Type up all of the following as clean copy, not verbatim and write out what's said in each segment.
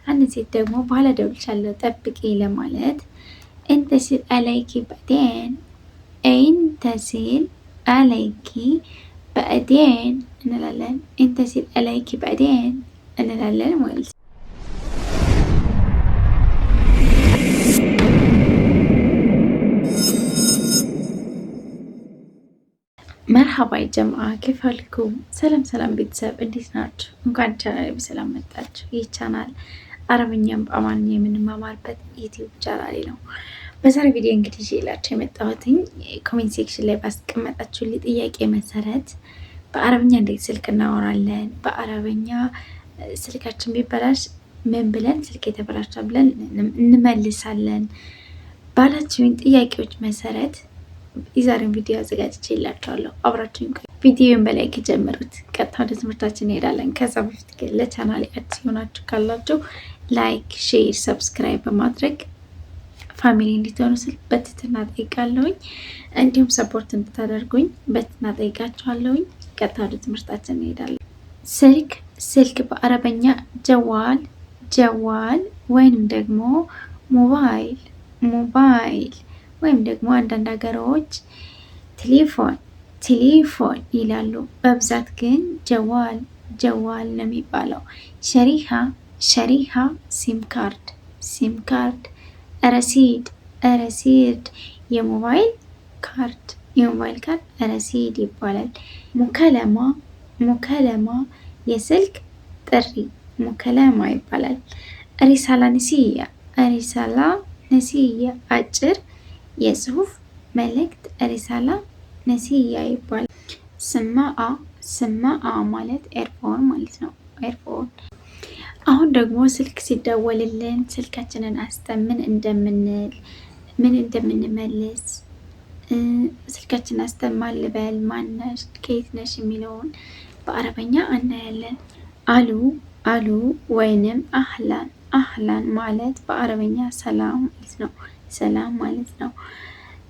አንድ ሴት ደግሞ በኋላ እደውልልሻለሁ ጠብቂ ለማለት እንተሲል አለይኪ ባዕዴን እንተሲል አለይኪ ባዕዴን እንላለን። እንተሲል አለይኪ ባዕዴን እንላለን ማለት ነው። መርሐባ ጀምዓ ኬፋልኩም ሰላም ሰላም ቤተሰብ እንዴት ናችሁ? እንኳን ቻናል በሰላም መጣችሁ። ይህ ቻናል አረብኛም በአማርኛ የምንማማርበት ዩቲዩብ ቻናሌ ነው። በዛሬ ቪዲዮ እንግዲህ ይዤላችሁ የመጣሁትኝ ኮሜንት ሴክሽን ላይ ባስቀመጣችሁልኝ ጥያቄ መሰረት በአረብኛ እንዴት ስልክ እናወራለን፣ በአረብኛ ስልካችን ቢበላሽ ምን ብለን ስልክ የተበላሻ ብለን እንመልሳለን ባላችሁኝ ጥያቄዎች መሰረት የዛሬን ቪዲዮ አዘጋጅቼ ይላችኋለሁ። አብራችሁን ቪዲዮን በላይክ ጀምሩት። ቀጥታ ወደ ትምህርታችን እንሄዳለን። ከዛ በፊት ግን ለቻናሌ አዲስ የሆናችሁ ካላችሁ ላይክ፣ ሼር፣ ሰብስክራይብ በማድረግ ፋሚሊ እንድትሆኑ ስል በትህትና ጠይቃለሁኝ። እንዲሁም ሰፖርት እንድታደርጉኝ በትህትና ጠይቃችኋለሁኝ። ቀጥታ ወደ ትምህርታችን እንሄዳለን። ስልክ በአረበኛ ጀዋል ወይንም ደግሞ ሞባይል ወይም ደግሞ አንዳንድ ሀገሮች ቴሌፎን ይላሉ። በብዛት ግን ጀዋል ነው የሚባለው። ሸሪሃ ሲም ካርድ፣ ረሲድ የሞባይል ካርድ ረሲድ ይባላል። ሙከለማ የስልክ ጥሪ ሙከለማ ይባላል። ሪሳላ ነሲያ አጭር የጽሁፍ መልእክት ሪሳላ ነሲያ ይባላል። ስማአ ማለት ኤርፎን ማለት ነው። ኤርፎን። አሁን ደግሞ ስልክ ሲደወልልን ስልካችንን አስተን ምን እንደምንመልስ ስልካችን አስተን ማን ልበል፣ ማነሽ፣ ከየት ነሽ የሚለውን በአረበኛ እናያለን። አሉ ወይንም አህላን ማለት በአረበኛ ሰላም ማለት ነው። ሰላም ማለት ነው።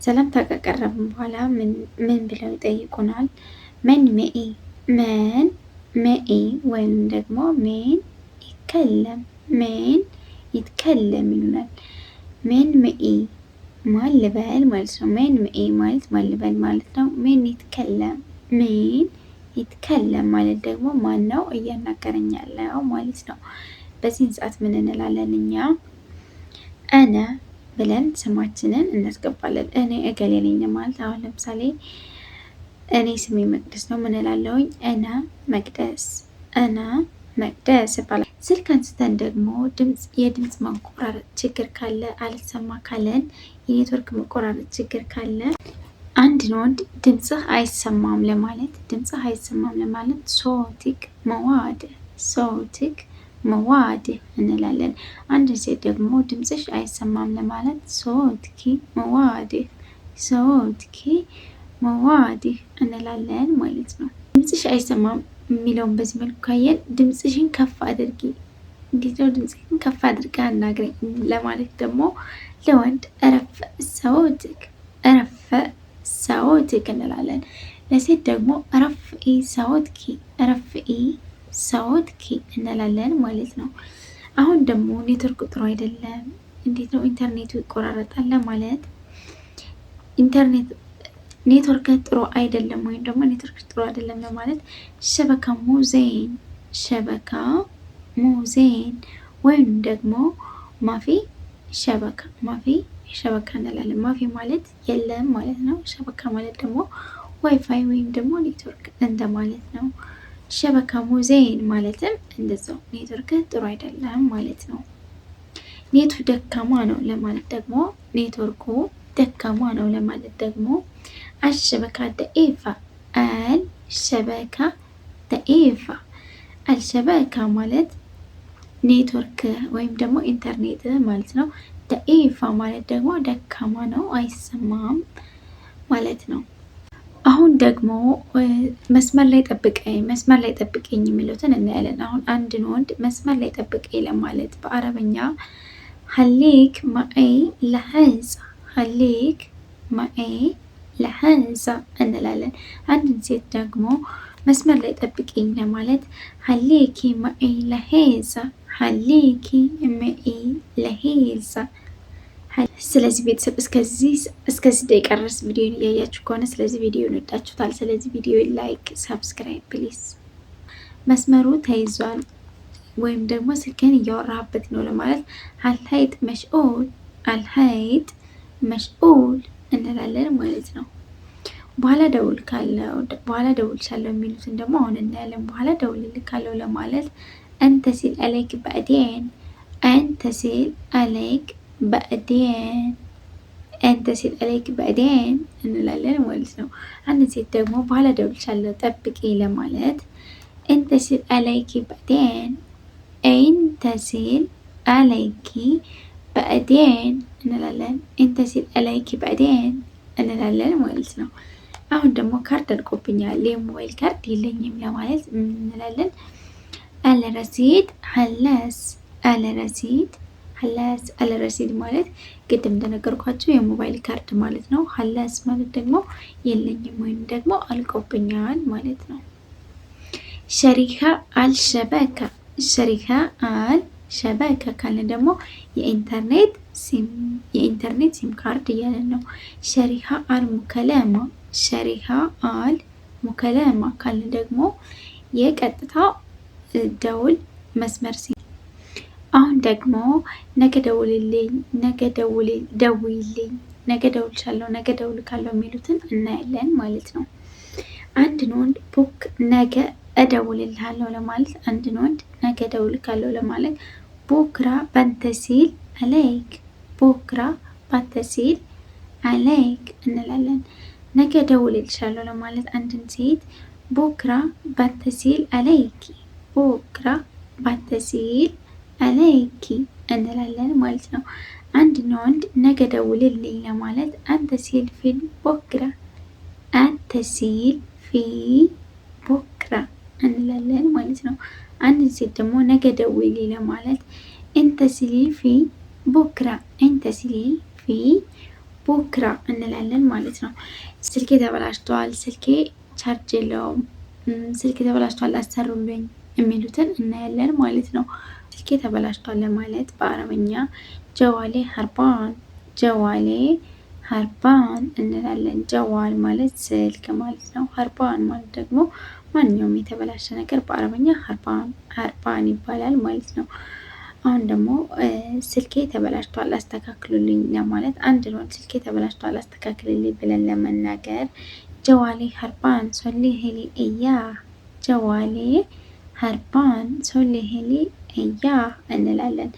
ሰላምታ ካቀረብን በኋላ ምን ብለው ይጠይቁናል? መን መኢ ወይም ደግሞ ሜን ይትከለም ይሉናል። ሜን መኢ ማን ልበል ማለት ነው። ሜን መኢ ማለት ማን ልበል ማለት ነው። ሜን ይትከለም ማለት ደግሞ ማን ነው እያናገረኝ ያለው ማለት ነው። በዚህን ሰዓት ምን እንላለን እኛ? እነ ብለን ስማችንን እናስገባለን። እኔ እገሌ ነኝ ማለት አሁን ለምሳሌ እኔ ስሜ መቅደስ ነው። ምን እላለሁኝ? እነ መቅደስ ይባላል። ስልክ አንስተን ደግሞ የድምፅ መቆራረጥ ችግር ካለ አልሰማ ካለን የኔትወርክ መቆራረጥ ችግር ካለ አንድን ወንድ ድምፅህ አይሰማም ለማለት ሶቲክ መዋድ እንላለን። አንድ ሴት ደግሞ ድምፅሽ አይሰማም ለማለት ሶትኪ መዋድ እንላለን ማለት ነው። ድምፅሽ አይሰማም የሚለውን በዚህ መልኩ ካየን ድምፅሽን ከፍ አድርጊ፣ እንዴት ነው ድምፅሽን ከፍ አድርጋ አናግረኝ ለማለት ደግሞ ለወንድ ረፈ ሰውትክ እንላለን። ለሴት ደግሞ ረፍኢ ሰውትኪ እንላለን ማለት ነው። አሁን ደግሞ ኔትወርክ ጥሩ አይደለም፣ እንዴት ነው ኢንተርኔቱ ይቆራረጣል ለማለት ኔትወርክ ጥሩ አይደለም ወይም ደግሞ ኔትወርክ ጥሩ አይደለም ለማለት ሸበካ ሙዜን ወይም ደግሞ ማፊ ሸበካ እንላለን። ማፊ ማለት የለም ማለት ነው። ሸበካ ማለት ደግሞ ዋይፋይ ወይም ደግሞ ኔትወርክ እንደማለት ነው። ሸበካ ሙዜን ማለትም እንደዛው ኔትወርክ ጥሩ አይደለም ማለት ነው። ኔቱ ደካማ ነው ለማለት ደግሞ ኔትወርኩ ደካማ ነው ለማለት ደግሞ አልሸበካ ደኢፋ አልሸበካ ማለት ኔትወርክ ወይም ደግሞ ኢንተርኔት ማለት ነው። ደኢፋ ማለት ደግሞ ደካማ ነው፣ አይሰማም ማለት ነው። አሁን ደግሞ መስመር ላይ ጠብቀኝ የሚሉትን እናያለን። አሁን አንድን ወንድ መስመር ላይ ጠብቀኝ ለማለት በአረበኛ ሀሊክ ማይ ለሐንሳ እንላለን። አንድን ሴት ደግሞ መስመር ላይ ጠብቀኝ ለማለት ሀሊኪ ማይ ለሄዛ ሀሊኪ ስለዚህ ቤተሰብ እስከዚህ ደቂቃ ድረስ ቪዲዮን እያያችሁ ከሆነ ስለዚህ ቪዲዮን ወዳችሁታል። ስለዚህ ቪዲዮ ላይክ፣ ሰብስክራይብ ፕሊዝ። መስመሩ ተይዟል ወይም ደግሞ ስልክን እያወራህበት ነው ለማለት አልሀይጥ መሽኡል እንላለን ማለት ነው። በኋላ ደውልሻለሁ የሚሉትን ደግሞ አሁን እናያለን። በኋላ ደውልልካለሁ ለማለት እንተሲል አለይክ በእዴን እንላለን ማለት ነው። አንድ ሴት ደግሞ በኋላ ደውልሻለሁ ጠብቂ ለማለት እንተሲል አለይኪ በእዴን እንላለን። እንተሲል አለይኪ በእዴን እንላለን ማለት ነው። አሁን ደግሞ ካርድ አልቆብኛል የሞባይል ካርድ የለኝም ለማለት እንላለን። አለረሲድ አለረሲድ ማለት ቅድም እንደነገርኳቸው የሞባይል ካርድ ማለት ነው። ሀላስ ማለት ደግሞ የለኝም ወይም ደግሞ አልቆብኛል ማለት ነው። ሸሪካ አልሸበከ ካልን ደግሞ የኢንተርኔት ሲም ካርድ እያለን ነው። ሸሪካ አልሙከለማ ካልን ደግሞ የቀጥታ ደውል መስመር ሲም። አሁን ደግሞ ነገ ደውልልኝ፣ ነገ ደውይልኝ፣ ነገ ደውልሻለሁ፣ ነገ ደውልካለሁ የሚሉትን እናያለን ማለት ነው። አንድን ወንድ ነገ እደውልልሃለሁ ለማለት አንድን ወንድ ነገ እደውልካለሁ ለማለት ቡክራ ባንተሲል አለይክ እንላለን። ነገ እደውልልሻለሁ ለማለት አንድን ሴት ቡክራ ባንተሲል አለይኪ እንላለን ማለት ነው። አንድን ወንድ ነገ ደውልልኝ ለማለት አንተሲል ፊ ቡክራ እንላለን ማለት ነው። አንድን ሴት ደግሞ ነገ ደውይልኝ ለማለት እንተሲሊ ፊ ቡክራ እንላለን ማለት ነው። ስልኬ ተበላሽቷል፣ ስልኬ ቻርጅ የለውም፣ ስልኬ ተበላሽቷል አሰሩልኝ የሚሉትን እናያለን ማለት ነው። ስልኬ ተበላሽቷል ለማለት በአረበኛ ጀዋሌ ሀርባን እንላለን። ጀዋል ማለት ስልክ ማለት ነው። ሀርባን ማለት ደግሞ ማንኛውም የተበላሸ ነገር በአረበኛ ሀርባን ይባላል ማለት ነው። አሁን ደግሞ ስልኬ ተበላሽቷል አስተካክሉልኝ ለማለት አንድ ነው። ስልኬ ተበላሽቷል አስተካክሉልኝ ብለን ለመናገር ጀዋሌ ሀርባን ሶሊሂሊ እያህ እንላለን።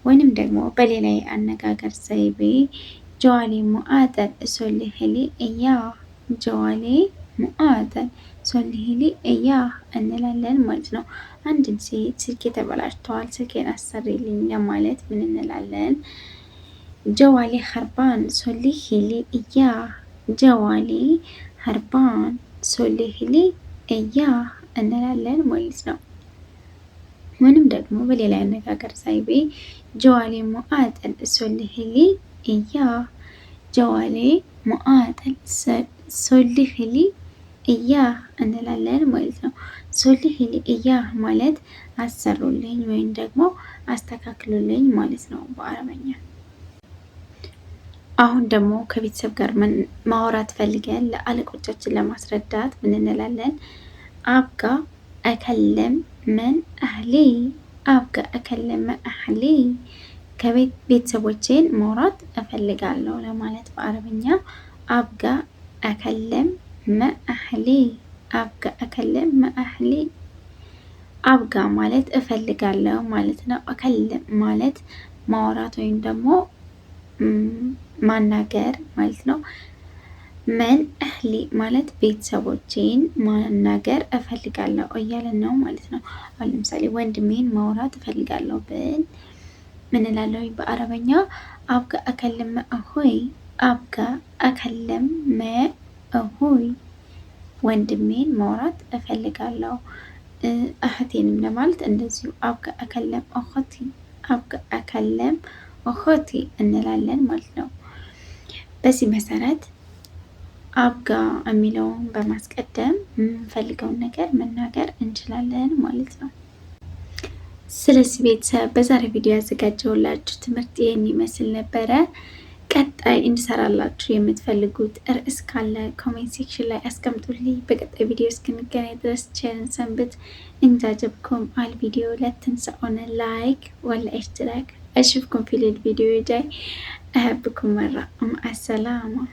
ወይንም ደግሞ በሌላ አነጋገር ዘይቤ ጀዋሌ ሙአጠል ሶሊሂሊ እያህ እንላለን ማለት ነው። አንድን ሴት ስልኬ ተበላሽተዋል ስልኬን አሰሪልኝ ለማለት ምን እንላለን? ጀዋሌ ሀርባን ሶሊሂሊ እያህ እንላለን ማለት ነው። ወይንም ደግሞ በሌላ አነጋገር ዘይቤ ጀዋሌ ሙአጠል ሶሊሂሊ እያህ እንላለን ማለት ነው። ሶሊሂሊ እያህ ማለት አሰሩልኝ ወይም ደግሞ አስተካክሉልኝ ማለት ነው በአረበኛ። አሁን ደግሞ ከቤተሰብ ጋር ማውራት ፈልገን ለአለቆቻችን ለማስረዳት ምን እንላለን? አብጋ አከለም መን አህሊ ከቤት ቤተሰቦቼን ማውራት እፈልጋለሁ ለማለት በአረበኛ አብጋ አከለም መአህሊ አብጋ ማለት እፈልጋለሁ ማለት ነው። አከለም ማለት ማውራት ወይም ደግሞ ማናገር ማለት ነው። መን አህሊ ማለት ቤተሰቦቼን ማናገር እፈልጋለሁ እያለን ነው ማለት ነው። አሁን ለምሳሌ ወንድሜን ማውራት እፈልጋለሁ ብል ምን እላለሁ በአረበኛ? አብጋ አከለም መአሁይ ወንድሜን ማውራት እፈልጋለሁ። እህቴንም ለማለት እንደዚሁ አብጋ አከለም እኸቲ እንላለን ማለት ነው። በዚህ መሰረት አብጋ የሚለውን በማስቀደም የምንፈልገውን ነገር መናገር እንችላለን ማለት ነው። ስለዚህ ቤተሰብ በዛሬ ቪዲዮ ያዘጋጀሁላችሁ ትምህርት ይህን ይመስል ነበረ። ቀጣይ እንድሰራላችሁ የምትፈልጉት ርዕስ ካለ ኮሜንት ሴክሽን ላይ አስቀምጡልኝ። በቀጣይ ቪዲዮ እስክንገናኝ ድረስ ቸርን ሰንብት። እንጃጀብኩም አል ቪዲዮ لا تنسون لايك ولا اشتراك. اشوفكم في الفيديو الجاي. احبكم مرة. مع السلامة.